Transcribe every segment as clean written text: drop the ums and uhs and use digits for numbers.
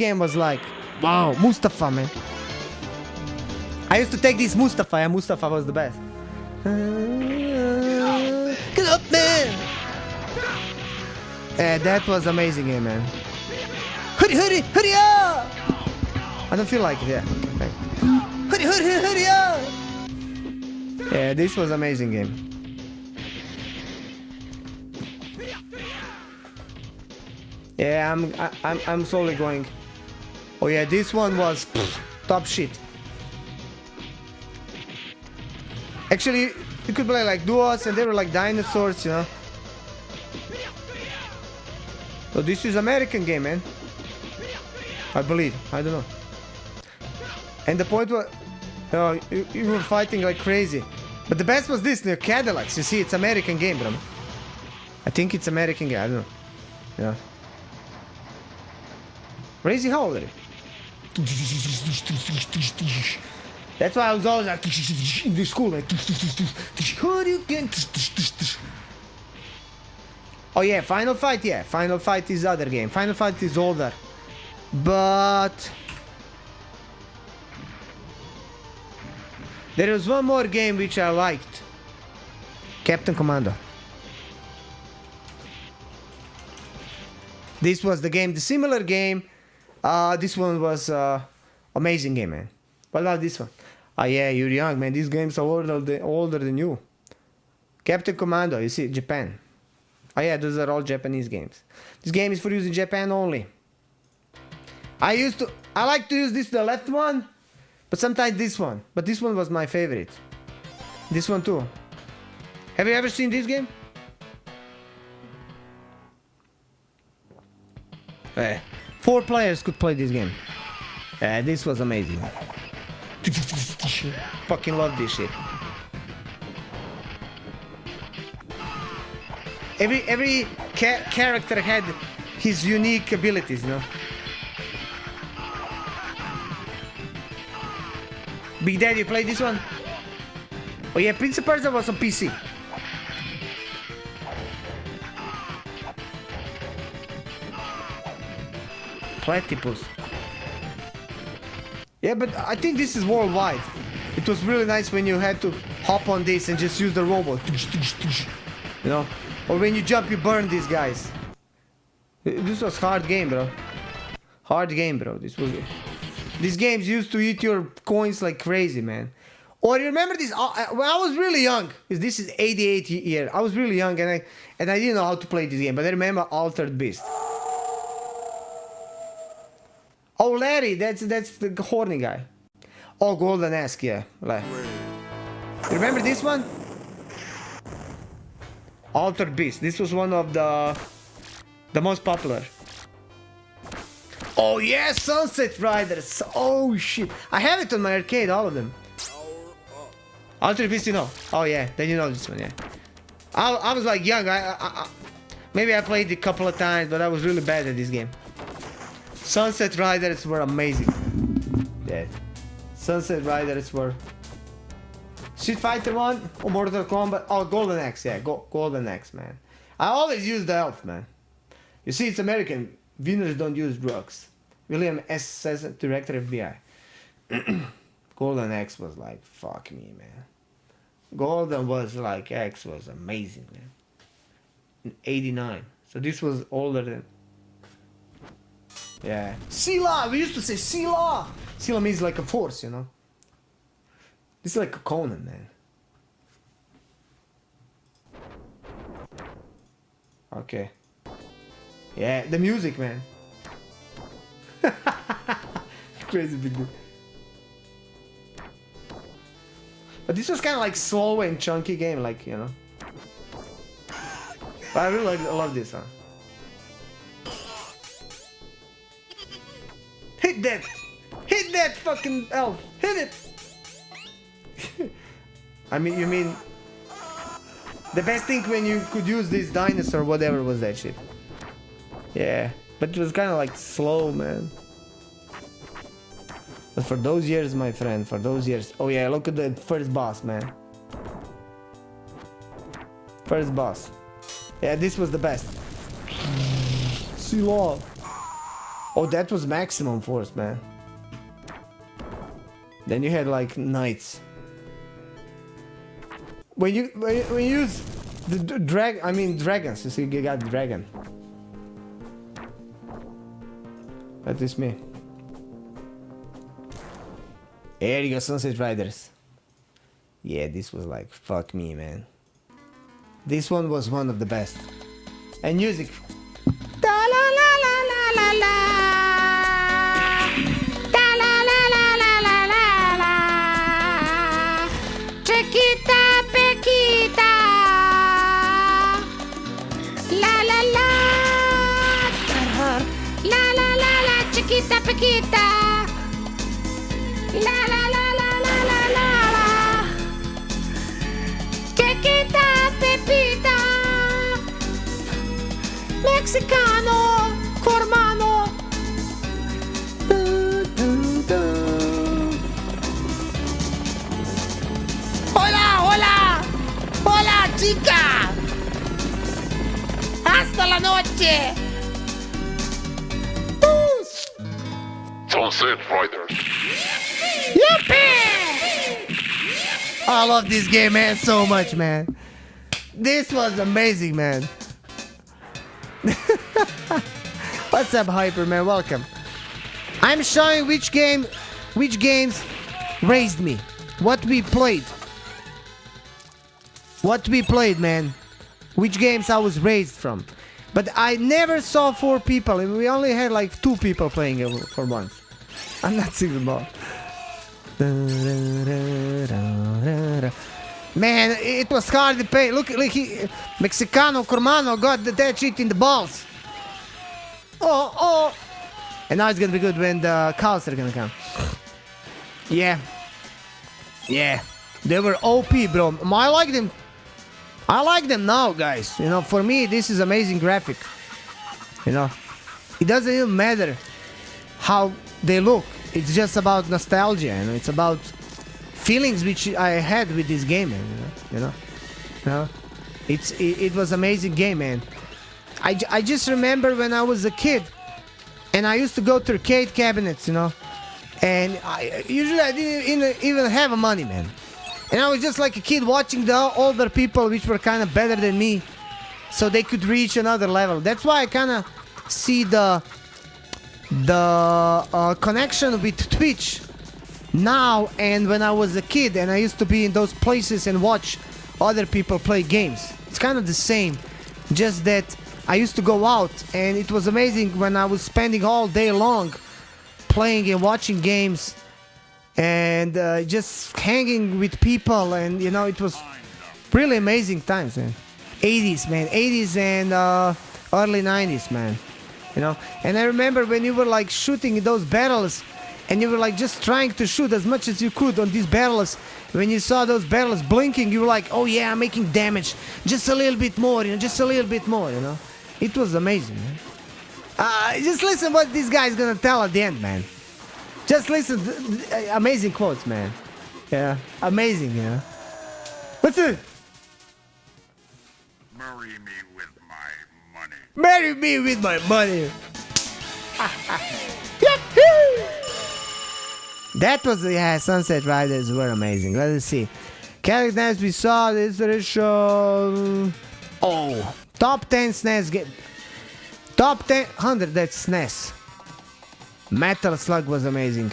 game was like, wow, Mustafa, man. I used to take this Mustafa, and Mustafa was the best. Get up, man! That was amazing game, man. Hurry up! I don't feel like it, yeah. Okay. Hurry up! Yeah, this was amazing game. Yeah, I'm slowly going. Oh yeah, this one was top shit. Actually, you could play like duos and they were like dinosaurs, you know. So this is American game, man. I believe. I don't know. And the point was, you were fighting like crazy. But the best was this, the Cadillacs. You see, it's American game, bro. I think it's American game. I don't know. Yeah. Crazy, how old are you? That's why I was always like in the school, like. Oh yeah, Final Fight, yeah. Final Fight is other game. Final Fight is older. But there was one more game which I liked. Captain Commando. This was the game, the similar game. This one was amazing game, man. What about this one? Oh yeah, you're young, man. These games are older than you. Captain Commando, you see, Japan. Oh yeah, those are all Japanese games. This game is for use in Japan only. I like to use this, the left one, but sometimes this one. But this one was my favorite. This one too. Have you ever seen this game? Eh. 4 players could play this game. This was amazing. Fucking love this shit. Every character had his unique abilities, you know. Big Daddy, you played this one? Oh yeah, Prince of Persia was on PC. Platypus. Yeah, but I think this is worldwide. It was really nice when you had to hop on this and just use the robot. You know? Or when you jump, you burn these guys. This was hard game, bro. Hard game, bro. These games used to eat your coins like crazy, man. Or you remember this? When I was really young, this is 88 year. I was really young and I didn't know how to play this game. But I remember Altered Beast. Oh, Larry, that's the horny guy. Oh, Golden Ask, yeah. Like. You remember this one? Altered Beast. This was one of the most popular. Oh yeah, Sunset Riders. Oh shit, I have it on my arcade, all of them. Altered Beast, you know. Oh yeah, then you know this one, yeah. I was like young. Maybe I played it a couple of times, but I was really bad at this game. Sunset Riders were amazing. Yeah. Sunset Riders were. Street Fighter 1 or Mortal Kombat. Oh, Golden Axe, yeah. Golden Axe, man. I always use the elf, man. You see, it's American. Winners don't use drugs. William S. says, Director FBI. Golden Axe was like, fuck me, man. Golden was like, Axe was amazing, man. In 89. So this was older than. Yeah. Sila! We used to say Sila! Sila means like a force, you know. This is like a Conan, man. Okay. Yeah, the music, man. Crazy big dude. But this was kind of like slow and chunky game, like, you know. But I really love this, huh? Hit that! Hit that fucking elf! Hit it! I mean, you mean the best thing when you could use this dinosaur, whatever was that shit. Yeah, but it was kind of like slow, man. But for those years, my friend, for those years. Oh yeah, look at the first boss, man. First boss. Yeah, this was the best. Sila. Oh, that was maximum force, man. Then you had like knights. When you use the dragons, you see you got dragon. That is me. Here you go, Sunset Riders. Yeah, this was like, fuck me, man. This one was one of the best. And music. Da la la la la la la. Da la la la la la la la. Chiquita Pequita. La la la. La la la la, chiquita Pequita. La la la la la la la la. Chiquita Pepita. Mexicano, Cormano. Hola, hola. Hola, chica. Hasta la noche. Sunset Riders. Yippee! I love this game, man, so much, man. This was amazing, man. What's up, Hyper, man? Welcome. I'm showing which games raised me. What we played. What we played, man. Which games I was raised from. But I never saw 4 people, and we only had like 2 people playing it for once. I'm not singing about. Man, it was hard to pay. Look, Mexicano Cormano got that shit in the balls. Oh. And now it's gonna be good when the cows are gonna come. Yeah. They were OP, bro. I like them. I like them now, guys. You know, for me, this is amazing graphic. You know, it doesn't even matter how they look. It's just about nostalgia, you know. It's about feelings which I had with this game, man. You know. It was amazing game, man. I just remember when I was a kid, and I used to go to arcade cabinets, you know, and usually I didn't even have money, man. And I was just like a kid watching the older people which were kind of better than me, so they could reach another level. That's why I kind of see the connection with Twitch now and when I was a kid and I used to be in those places and watch other people play games. It's kind of the same, just that I used to go out and it was amazing when I was spending all day long playing and watching games and just hanging with people, and you know, it was really amazing times, man. 80s, man. 80s and early 90s, man. You know, and I remember when you were like shooting those barrels and you were like just trying to shoot as much as you could on these barrels. When you saw those barrels blinking, you were like, oh yeah, I'm making damage, just a little bit more, you know, just a little bit more, you know. It was amazing, man. Just listen what this guy's gonna tell at the end, man. Just listen, amazing quotes, man. Yeah, amazing, you know. What's it? Marry me with my money. Marry me with my money. That was, yeah, Sunset Riders were amazing. Let us see. Characters we saw this show. Oh, top 10 SNES game. Top 10, 100, that's SNES. Metal Slug was amazing.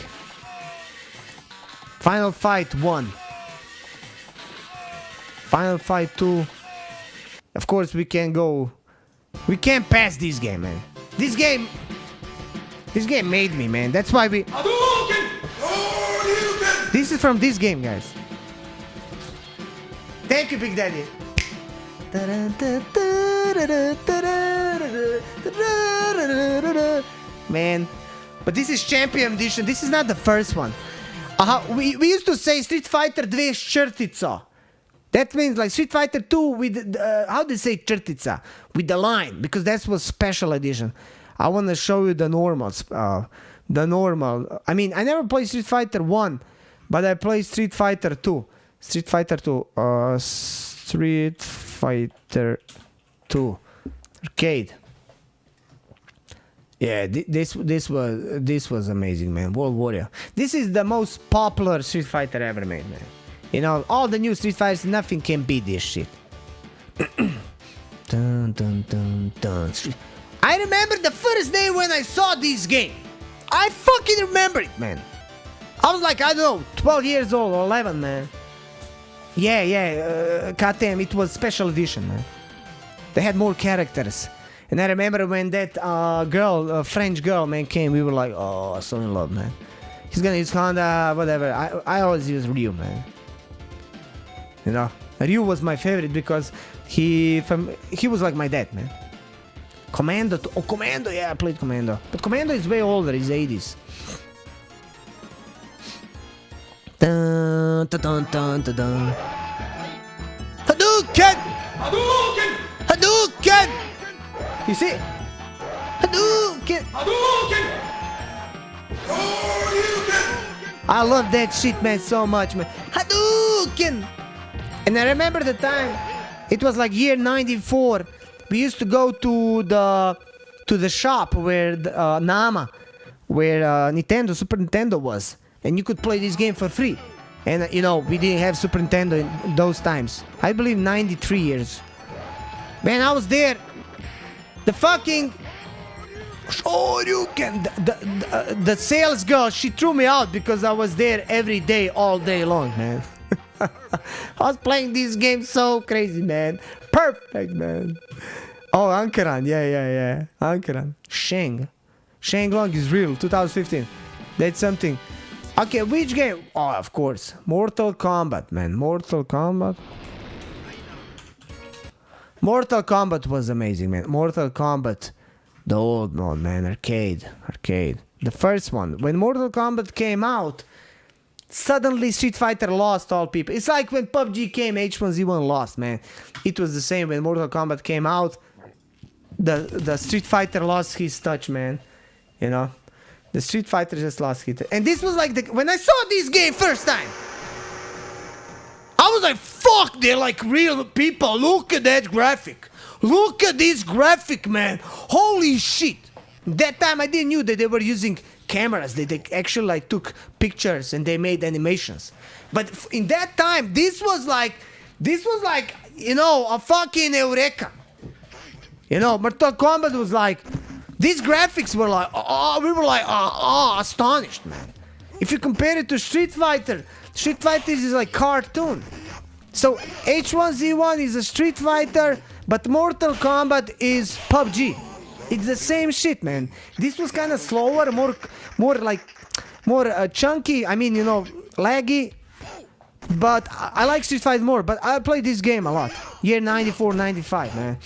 Final Fight 1. Final Fight 2. Of course we can't go. We can't pass this game, man. This game made me, man. That's why we... This is from this game, guys. Thank you, Big Daddy. Man. But this is Champion Edition. This is not the first one. We used to say Street Fighter 2 črtica. That means like Street Fighter 2 with, how do you say črtica? With the line, because that was special edition. I want to show you the normals. The normal. I mean, I never played Street Fighter 1, but I played Street Fighter 2. Street Fighter 2. Street Fighter 2. Arcade. Yeah, this was amazing, man. World Warrior. This is the most popular Street Fighter ever made, man. You know, all the new Street Fighters, nothing can beat this shit. Dun, dun, dun, dun. I remember the first day when I saw this game. I fucking remember it, man. I was like, I don't know, 12 years old or 11, man. Yeah, goddamn, it was special edition, man. They had more characters. And I remember when that French girl, man, came, we were like, oh, so in love, man. He's gonna use Honda, whatever. I always use Ryu, man. You know, Ryu was my favorite because he was like my dad, man. Commando, Commando, yeah, I played Commando. But Commando is way older, he's 80s. Dun, dun, dun, dun, dun, dun. Hadouken! Hadouken! Hadouken! You see? Hadouken! Hadouken! I love that shit, man, so much, man. Hadouken! And I remember the time, it was like year 94. We used to go to the shop where Nama, where Nintendo, Super Nintendo was. And you could play this game for free. And, you know, we didn't have Super Nintendo in those times. I believe 93 years. Man, I was there. The fucking... Oh, you can... The sales girl, she threw me out because I was there every day, all day long, man. I was playing this game so crazy, man. Perfect, man. Oh, Ankaran. Yeah. Ankaran. Shang Long is real. 2015. That's something. Okay, which game? Oh, of course. Mortal Kombat, man. Mortal Kombat. Mortal Kombat was amazing, man. Mortal Kombat. The old one, man. Arcade. The first one. When Mortal Kombat came out, suddenly Street Fighter lost all people. It's like when PUBG came, H1Z1 lost, man. It was the same when Mortal Kombat came out. The Street Fighter lost his touch, man. You know? The Street Fighter just lost his touch. And this was like when I saw this game first time, I was like, fuck, they're like real people. Look at that graphic. Look at this graphic, man. Holy shit. That time I didn't know that they were using cameras. They actually like took pictures and they made animations. But in that time, this was like, you know, a fucking eureka. You know, Mortal Kombat was like, these graphics were like, we were like, astonished, man. If you compare it to Street Fighter is like cartoon. So H1Z1 is a Street Fighter, but Mortal Kombat is PUBG. It's the same shit, man. This was kind of slower, more chunky. I mean, you know, laggy. But I like Street Fighter more. But I played this game a lot. Year 94, 95, man.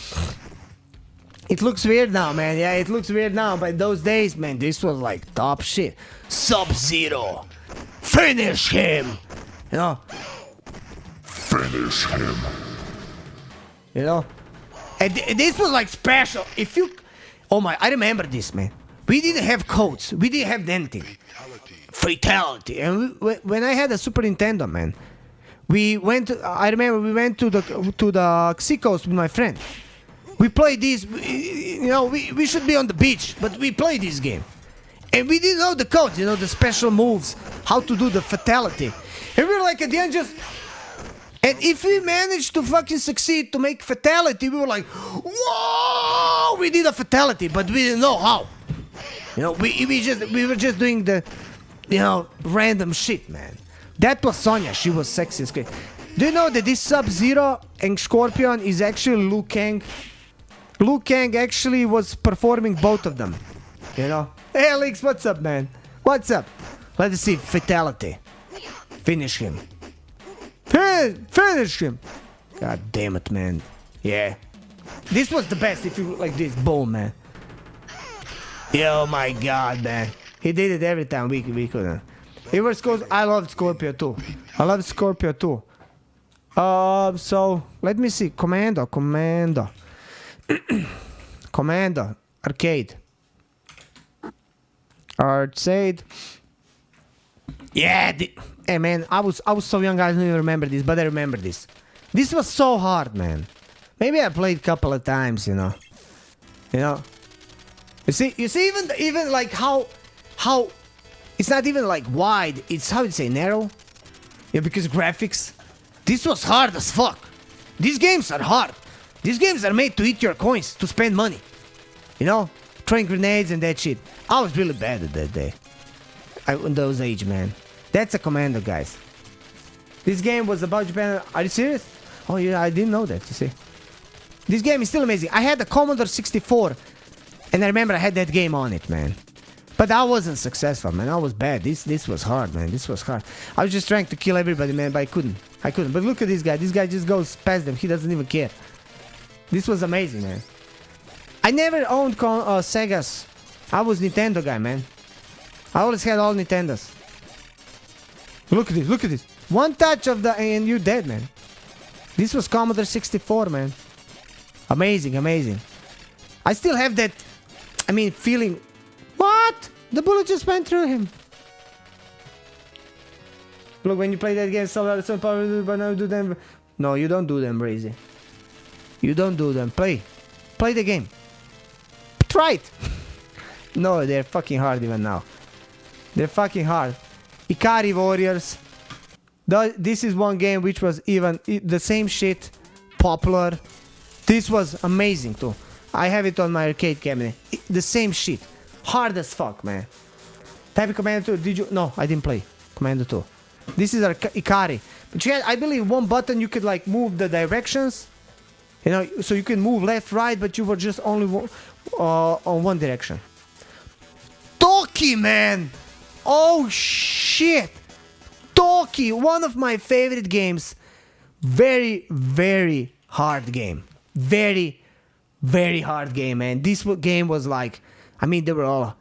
It looks weird now, man. Yeah, it looks weird now. But those days, man, this was like top shit. Sub-Zero. Finish him. You know. Finish him. You know. And this was like special. If you... Oh my, I remember this, man. We didn't have codes. We didn't have anything. Fatality. And when I had a Super Nintendo, man, I remember we went to the Seacoast with my friend. We played this, you know, we should be on the beach, but we played this game. And we didn't know the codes, you know, the special moves, how to do the fatality. And we were like, at the end, just... And if we managed to fucking succeed to make fatality, we were like, whoa, we did a fatality, but we didn't know how. You know, we were just doing the, you know, random shit, man. That was Sonya. She was sexy as crazy. Do you know that this Sub-Zero and Scorpion is actually Liu Kang? Liu Kang actually was performing both of them. You know? Hey, Alex, what's up, man? What's up? Let's see. Fatality. Finish him. Finish him. God damn it, man. Yeah. This was the best if you look like this. Boom, man. Oh my god, man. He did it every time. We couldn't. It was I love Scorpio too. I love Scorpio too. So let me see. Commando. Commando. Arcade. Yeah. Hey man, I was so young I don't even remember this, but I remember this. This was so hard, man. Maybe I played a couple of times, you know. You see even like how it's not even like wide, it's how you say narrow. Yeah, because graphics. This was hard as fuck. These games are hard. These games are made to eat your coins, to spend money. You know? Throwing grenades and that shit. I was really bad at that day. In those age, man. That's a commando, guys. This game was about Japan. Are you serious? Oh yeah, I didn't know that, you see. This game is still amazing. I had the Commodore 64. And I remember I had that game on it, man. But I wasn't successful, man. I was bad. This was hard, man. This was hard. I was just trying to kill everybody, man, but I couldn't. But look at this guy. This guy just goes past them. He doesn't even care. This was amazing, man. I never owned Segas. I was Nintendo guy, man. I always had all Nintendos. Look at this. Look at this. One touch of the and you're dead, man. This was Commodore 64, man. Amazing, amazing. I still have that, feeling. What? The bullet just went through him. Look, when you play that game, some power, but now do them. No, you don't do them, Brazy. You don't do them. Play the game. Try it. No, they're fucking hard even now. They're fucking hard. Ikari Warriors. This is one game which was even the same shit, popular. This was amazing too. I have it on my arcade cabinet. The same shit. Hard as fuck, man. Type of Commando 2. Did you? No, I didn't play Commando 2. This is our Ikari. But you had, I believe, one button you could like move the directions. You know, so you can move left, right, but you were just only on one direction. Toki, man! Oh shit! Toki, one of my favorite games. Very, very hard game. Very, very hard game, man. This game was like, they were all.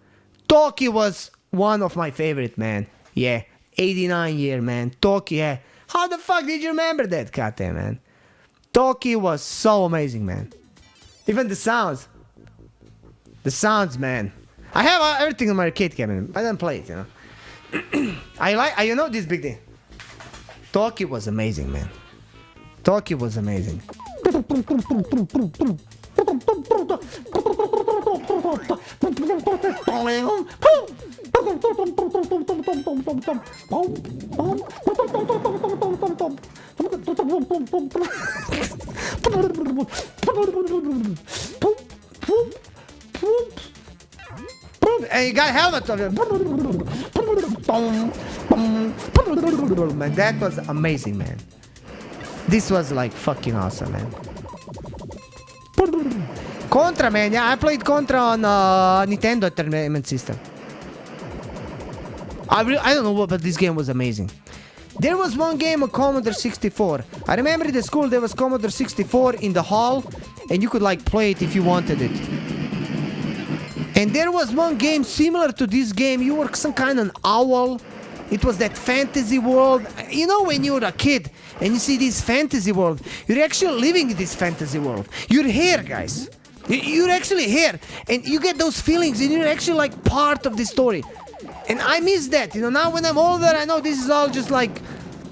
Toki was one of my favorite, man. Yeah, 89 year, man. Toki, yeah. How the fuck did you remember that, Kate, man? Toki was so amazing, man. Even the sounds. The sounds, man. I have everything on my arcade cabinet. I don't play it, you know. I know this big thing. Toki was amazing, man. Toki was amazing. And you got a helmet on it. Man, that was amazing, man. This was like fucking awesome, man. Contra, man. Yeah, I played Contra on Nintendo Entertainment System. I don't know what, but this game was amazing. There was one game on Commodore 64. I remember in the school there was Commodore 64 in the hall, and you could like play it if you wanted it. And there was one game similar to this game. You were some kind of an owl. It was that fantasy world. You know, when you're a kid and you see this fantasy world, you're actually living in this fantasy world. You're here, guys. You're actually here, and you get those feelings, and you're actually like part of the story. And I miss that, you know. Now when I'm older, I know this is all just like,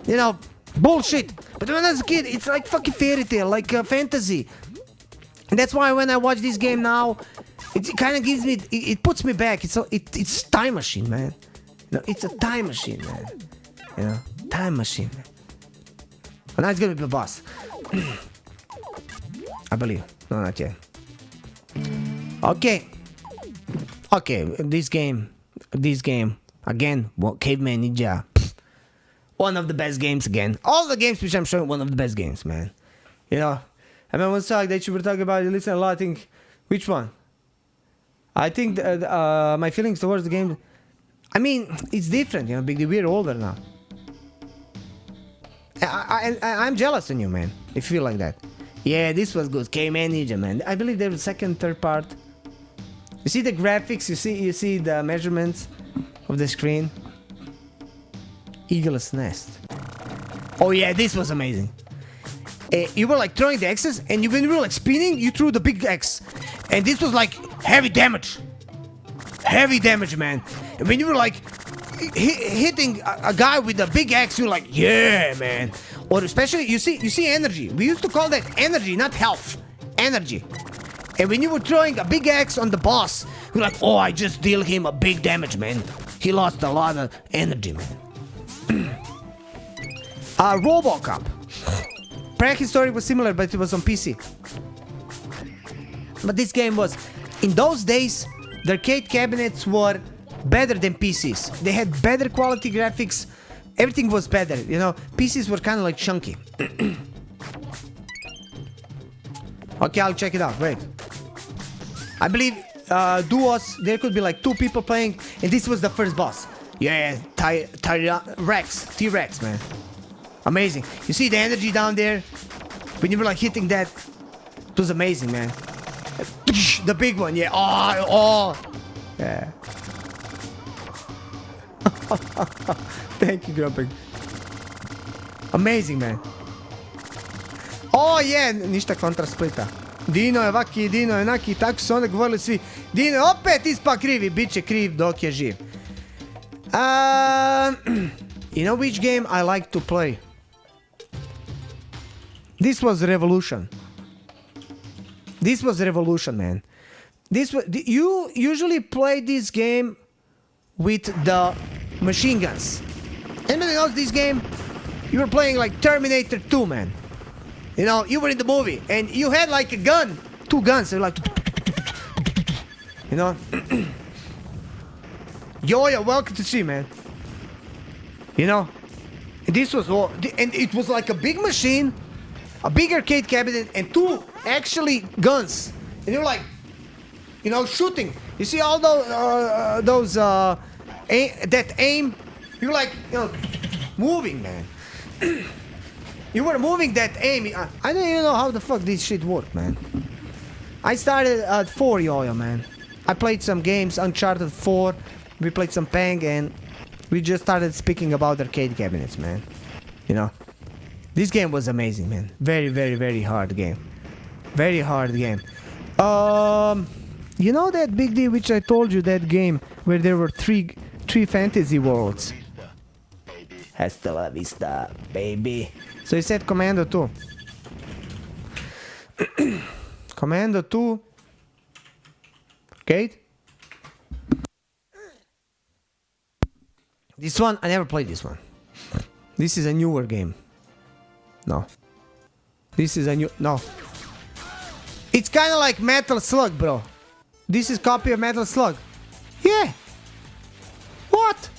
you know, bullshit. But when I was a kid, it's like fucking fairy tale, like fantasy. And that's why when I watch this game now, it kind of gives me, it puts me back. It's time machine, man. You know, it's a time machine, man. You know, time machine. And now it's gonna be the boss. I believe. No, not yet. Okay. Okay, this game, again, Caveman Ninja. One of the best games again. All the games which I'm showing, one of the best games, man. You know, I mean, one song that you were talking about, you listen a lot, I think, which one? I think my feelings towards the game, I mean, it's different, you know, because we're older now. I'm jealous on you, man, if you feel like that. Yeah, this was good, Caveman Ninja, man. I believe there was second, third part. You see the graphics, you see the measurements of the screen. Eagle's Nest. Oh yeah, this was amazing. You were like throwing the X's, and when you were like spinning, you threw the big X. And this was like heavy damage. Heavy damage, man. And when you were like hitting a guy with a big X, you're like, yeah, man. Or especially, you see energy. We used to call that energy, not health. Energy. And when you were throwing a big axe on the boss, you're like, oh, I just deal him a big damage, man. He lost a lot of energy, man. RoboCop. Prehistory was similar, but it was on PC. But this game was, in those days, the arcade cabinets were better than PCs. They had better quality graphics. Everything was better, you know. PCs were kind of like chunky. Okay, I'll check it out. Wait. I believe duos, there could be like 2 people playing, and this was the first boss. Yeah, T-Rex, man. Amazing. You see the energy down there? When you were like hitting that, it was amazing, man. The big one, yeah. Oh. Yeah. Thank you, Grumpy. Amazing, man. Oh, yeah, ništa kontra Splita. Dino je vaki, Dino je naki, tako su onda govorili svi. Dino je opet ispa krivi, bit će kriv dok je živ. You know which game I like to play? This was Revolution. This was Revolution, man. You usually play this game with the machine guns. Anybody knows this game? You were playing like Terminator 2, man. You know, you were in the movie and you had like a gun, 2 guns. They're like, you know. Yo, welcome to see, man. You know, and this was all, and it was like a big machine, a big arcade cabinet, and 2 actually guns. And you're like, you know, shooting. You see all those that aim. You're like, you know, moving, man. You were moving that aim. I don't even know how the fuck this shit worked, man. I started at 4 Yo-Yo, man. I played some games, Uncharted 4. We played some Pang, and we just started speaking about arcade cabinets, man. You know, this game was amazing, man. Very, very, very hard game. Very hard game. You know that Big D, which I told you, that game where there were three fantasy worlds. Hasta la vista, baby. So he said Commando 2. Commando 2. Arcade. This one, I never played this one. This is a newer game. No. This is a new... No. It's kind of like Metal Slug, bro. This is copy of Metal Slug. Yeah. What?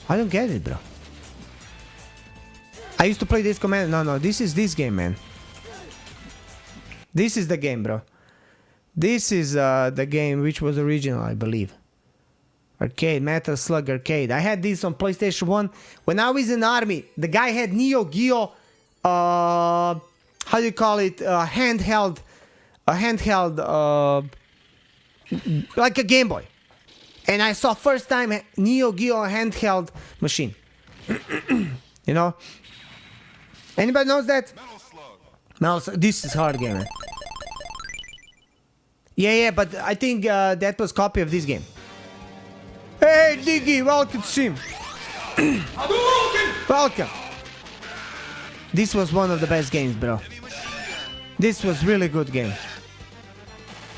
I don't get it, bro. I used to play this command. No. This is this game, man. This is the game, bro. This is the game which was original, I believe. Arcade, Metal Slug Arcade. I had this on PlayStation 1. When I was in the army, the guy had Neo Geo, how do you call it? Handheld, like a Game Boy. And I saw first time Neo Geo handheld machine. You know? Anybody knows that? Metal Slug. This is hard game, man. Yeah, but I think that was copy of this game. Hey, Diggy, welcome to stream. Welcome. This was one of the best games, bro. This was really good game.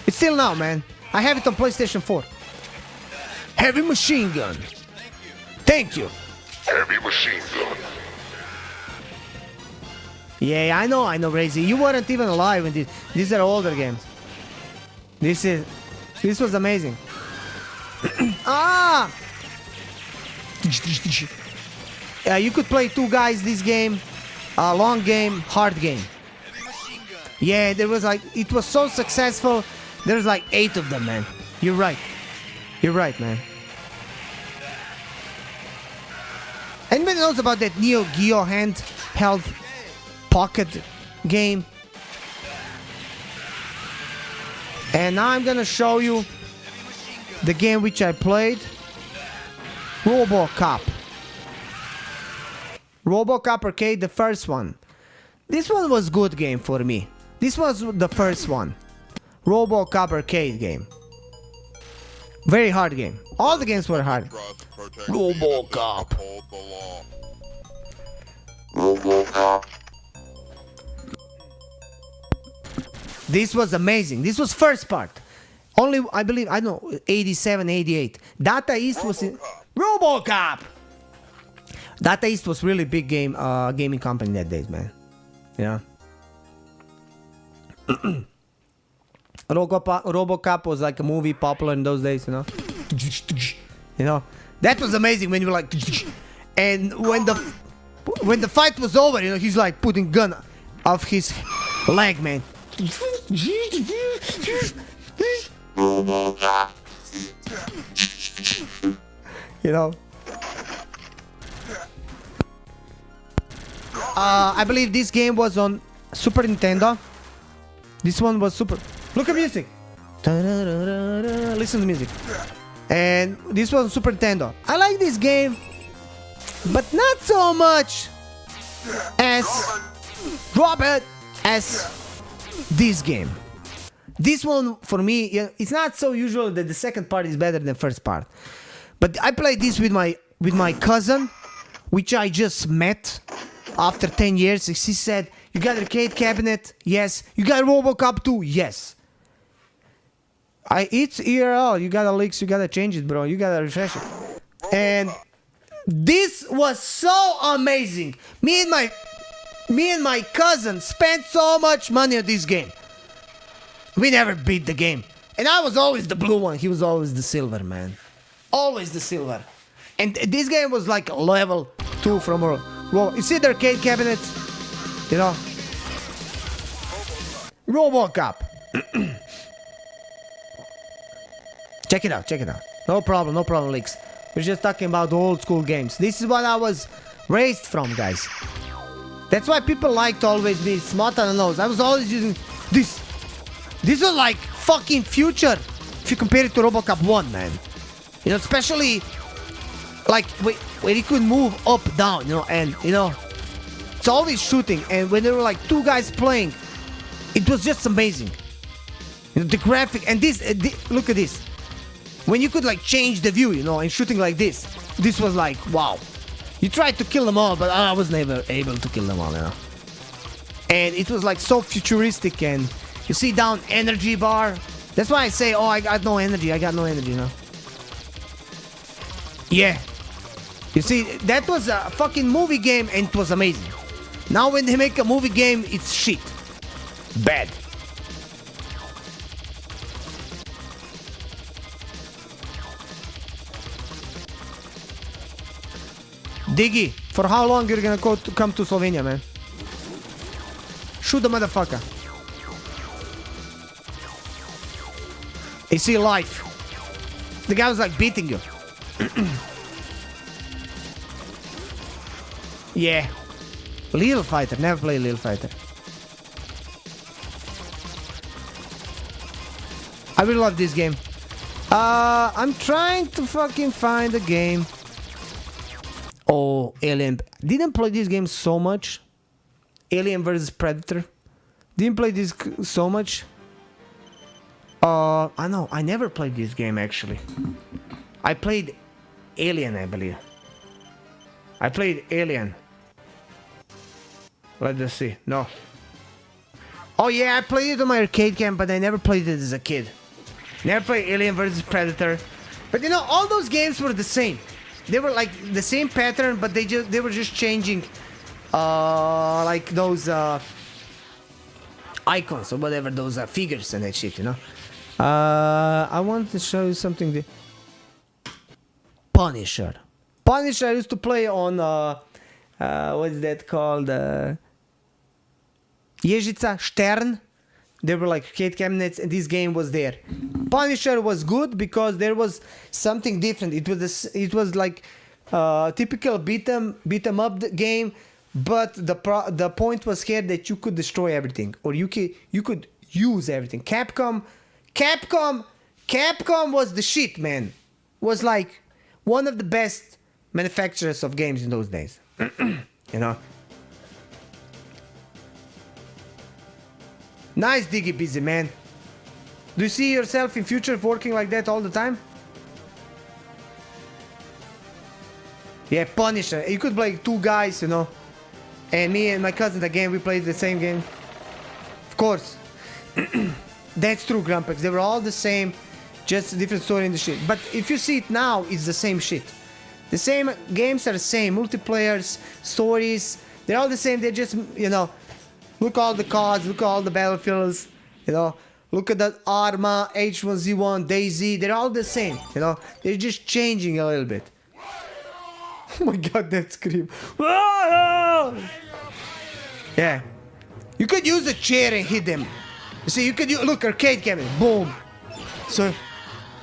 It's still now, man. I have it on PlayStation 4. Heavy machine gun. Thank you. Heavy machine gun. Yeah, I know, Razy. You weren't even alive when these are older games. This was amazing. You could play 2 guys this game. Long game, hard game. Yeah, there was like, it was so successful. There's like 8 of them, man. You're right. You're right, man. Anybody knows about that Neo Geo handheld pocket game? And now I'm gonna show you the game which I played. RoboCop. RoboCop Arcade, the first one. This one was good game for me. This was the first one. RoboCop Arcade game. Very hard game. All the games were hard. RoboCop. This was amazing. This was first part. Only, I believe, I don't know, 87, 88. Data East was in... RoboCop! Data East was really big gaming company that days, man. Yeah. RoboCop was like a movie popular in those days, you know. You know, that was amazing when you were like, and when the fight was over, you know, he's like putting gun off his leg, man. You know. I believe this game was on Super Nintendo. This one was super. Look at music. Listen to music. And this was Super Nintendo. I like this game, but not so much as Robert as this game. This one for me, it's not so usual that the second part is better than the first part. But I played this with my cousin, which I just met after 10 years. He said, "You got arcade cabinet?" Yes. "You got RoboCop 2? Yes. It's IRL. You gotta leaks. You gotta change it, bro. You gotta refresh it." And this was so amazing. Me and my cousin spent so much money on this game. We never beat the game. And I was always the blue one. He was always the silver, man. Always the silver. And this game was like level 2 from a... Well, you see the arcade cabinets? You know? RoboCop. Check it out, check it out. No problem, leaks. We're just talking about the old school games. This is what I was raised from, guys. That's why people like to always be smart on the nose. I was always using this. This was like fucking future if you compare it to RoboCop 1, man. You know, especially like where you could move up, down, you know, and you know, it's always shooting. And when there were like two guys playing, it was just amazing. You know, the graphic and this, look at this. When you could like change the view, you know, and shooting like this was like, wow. You tried to kill them all, but I was never able to kill them all, you know. And it was like so futuristic, and you see down energy bar. That's why I say, oh, I got no energy, you know. Yeah. You see, that was a fucking movie game and it was amazing. Now when they make a movie game, it's shit. Bad. Diggy, for how long you're gonna come to Slovenia, man? Shoot the motherfucker. Is he alive? The guy was like beating you. Yeah. Little Fighter, never played Little Fighter. I really love this game. I'm trying to fucking find a game. Oh, Alien. Didn't play this game so much. Alien vs Predator. Didn't play this so much. I know, I never played this game actually. I played Alien, I believe. I played Alien. Let's just see. No. Oh yeah, I played it on my arcade camp, but I never played it as a kid. Never played Alien vs Predator. But you know, all those games were the same. They were like the same pattern, but they were just changing like those icons or whatever, those figures and that shit, you know. I want to show you something. Punisher. Punisher I used to play on what's that called? Ježica, Stern. They were like arcade cabinets, and this game was there. Punisher was good because there was something different. It was like typical beat 'em up game, but the point was here that you could destroy everything, or you could use everything. Capcom was the shit, man. Was like one of the best manufacturers of games in those days. You know. Nice, Diggy Busy, man. Do you see yourself in future working like that all the time? Yeah, Punisher. You could play two guys, you know. And me and my cousin again, we played the same game. Of course. That's true, Grumpex. They were all the same, just a different story in the shit. But if you see it now, it's the same shit. The same games are the same. Multiplayers, stories, they're all the same. They're just, you know, look all the cards, look all the battlefields, you know. Look at that Arma, H1Z1, DayZ. They're all the same, you know. They're just changing a little bit. Oh my god, that scream. Yeah. You could use a chair and hit them. You see, you could look, arcade cabinet, boom. So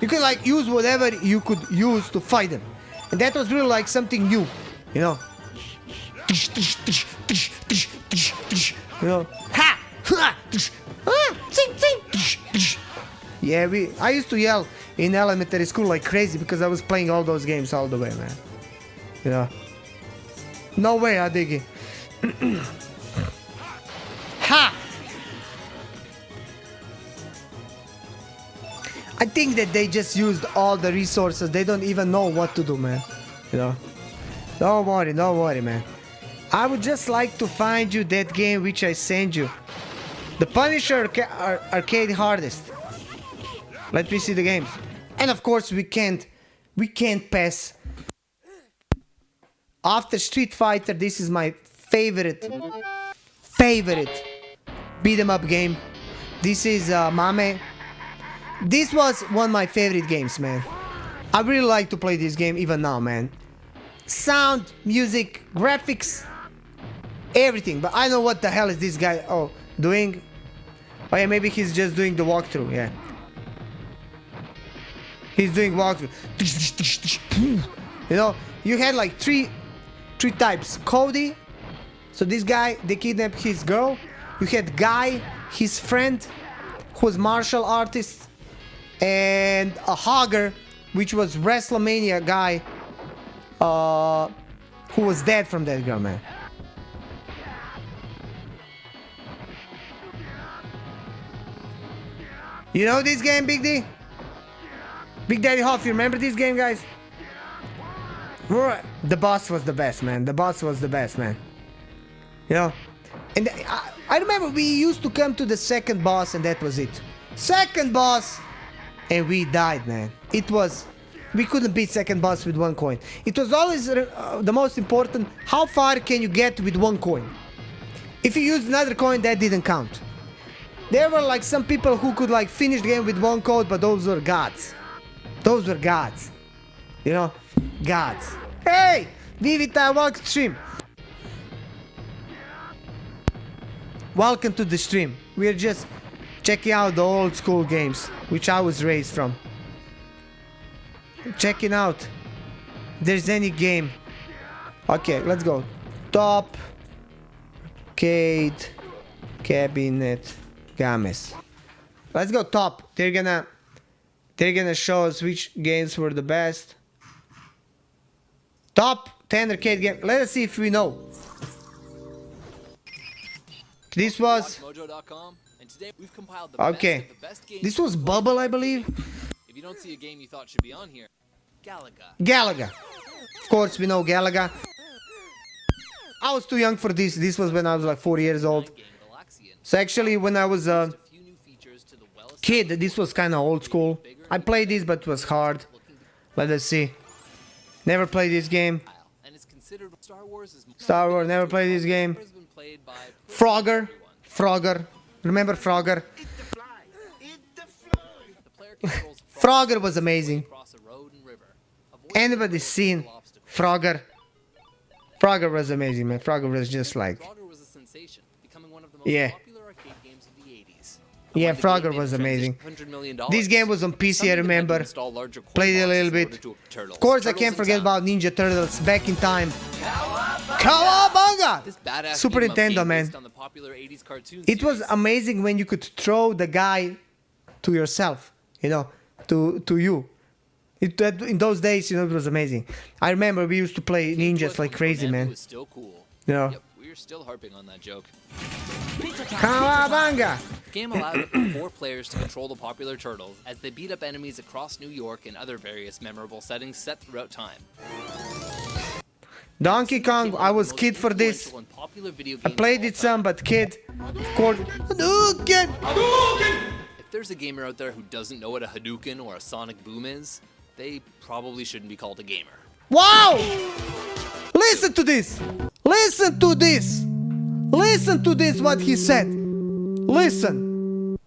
you could like use whatever you could use to fight them. And that was really like something new, you know. You know, ha! Ha! Yeah, I used to yell in elementary school like crazy because I was playing all those games all the way, man. You know. No way, I dig it. Ha! I think that they just used all the resources. They don't even know what to do, man. You know. Don't worry, man. I would just like to find you that game which I sent you. The Punisher arcade hardest. Let me see the games. And of course we can't pass. After Street Fighter, this is my favorite beat 'em up game. This is Mame. This was one of my favorite games, man. I really like to play this game even now, man. Sound, music, graphics, everything. But I know what the hell is this guy doing. Oh yeah, maybe he's just doing the walkthrough, yeah. He's doing walkthrough. You know, you had like three types. Cody, so this guy, they kidnapped his girl. You had Guy, his friend, who was martial artist. And a Hogger, which was WrestleMania guy, who was dead from that girl, man. You know this game, Big D? Big Daddy Hoff, you remember this game, guys? The boss was the best, man. The boss was the best, man. You know? And I remember we used to come to the second boss and that was it. Second boss! And we died, man. It was... We couldn't beat second boss with one coin. It was always the most important. How far can you get with one coin? If you used another coin, that didn't count. There were like some people who could like finish the game with one code, but those were gods. Those were gods. You know? Gods. Hey! Vivita, welcome to stream. Welcome to the stream. We're just checking out the old school games, which I was raised from. Checking out if there's any game. Okay, let's go. Top arcade cabinet games. Let's go top. They're gonna show us which games were the best. Top 10 arcade game. Let us see if we know. This was okay. This was Bubble, I believe. If you don't see a game you thought should be on here, Galaga. Of course, we know Galaga. I was too young for this. This was when I was like 4 years old. So actually, when I was a kid, this was kind of old school. I played this, but it was hard. Let us see. Never played this game. Star Wars, never played this game. Frogger. Remember Frogger? Frogger was amazing. Anybody seen Frogger? Frogger was amazing, man. Frogger was just like... Yeah. Yeah, Frogger was amazing. This game was on PC, I remember. Played it a little bit. Of course, I can't forget about Ninja Turtles back in time. Cowabunga! Super Nintendo, man. It was amazing when you could throw the guy to yourself, you know, to you. In those days, you know, it was amazing. I remember we used to play ninjas like crazy, man. You know. We're still harping on that joke. Cowabunga! The game allowed up to 4 players to control the popular turtles as they beat up enemies across New York and other various memorable settings set throughout time. Donkey Kong, Became I one of was the most kid for this. influential and popular video I games played of it all some, time. but kid, of course. Hadouken! If there's a gamer out there who doesn't know what a Hadouken or a Sonic Boom is, they probably shouldn't be called a gamer. Wow! Listen to this! Listen to this! Listen to this, what he said. Listen.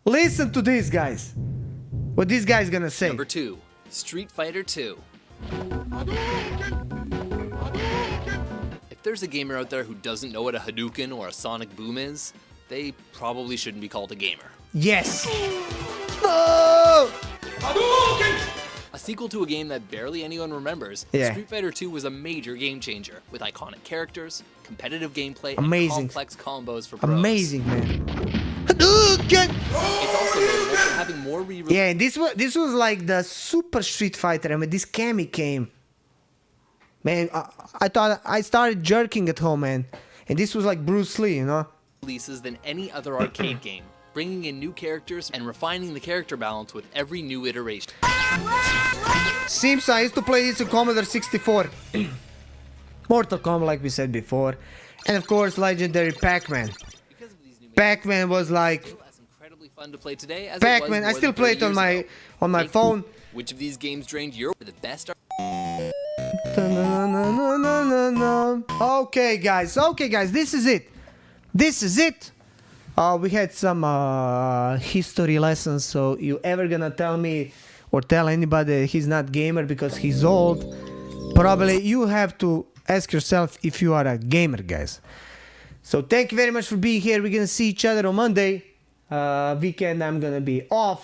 Listen to this, guys. What this guy's gonna say. Number 2, Street Fighter 2. If there's a gamer out there who doesn't know what a Hadouken or a Sonic Boom is, they probably shouldn't be called a gamer. Yes. No! A sequel to a game that barely anyone remembers, Yeah. Street Fighter 2 was a major game changer with iconic characters, competitive gameplay, Amazing. and complex combos for pros. Amazing, man. Hadouken! It's also notable for having more re-releases. Yeah, this was like the Super Street Fighter. I mean, this Cammy came. Man, I thought I started jerking at home, man. And this was like Bruce Lee, you know? Releases than any other arcade game, bringing in new characters and refining the character balance with every new iteration. Sims, I used to play this on Commodore 64. Mortal Kombat, like we said before. And of course, legendary Pac-Man. Because of these new Pac-Man was like... still as incredibly fun to play today as Pac-Man, it I was still more play than it 30 years ago. on my Thank you. phone. Which of these games drained your the best? Okay, guys, this is it. This is it. We had some history lessons, so you ever gonna tell me or tell anybody he's not gamer because he's old, probably you have to ask yourself if you are a gamer, guys. So thank you very much for being here. We're gonna see each other on Monday. Weekend I'm gonna be off.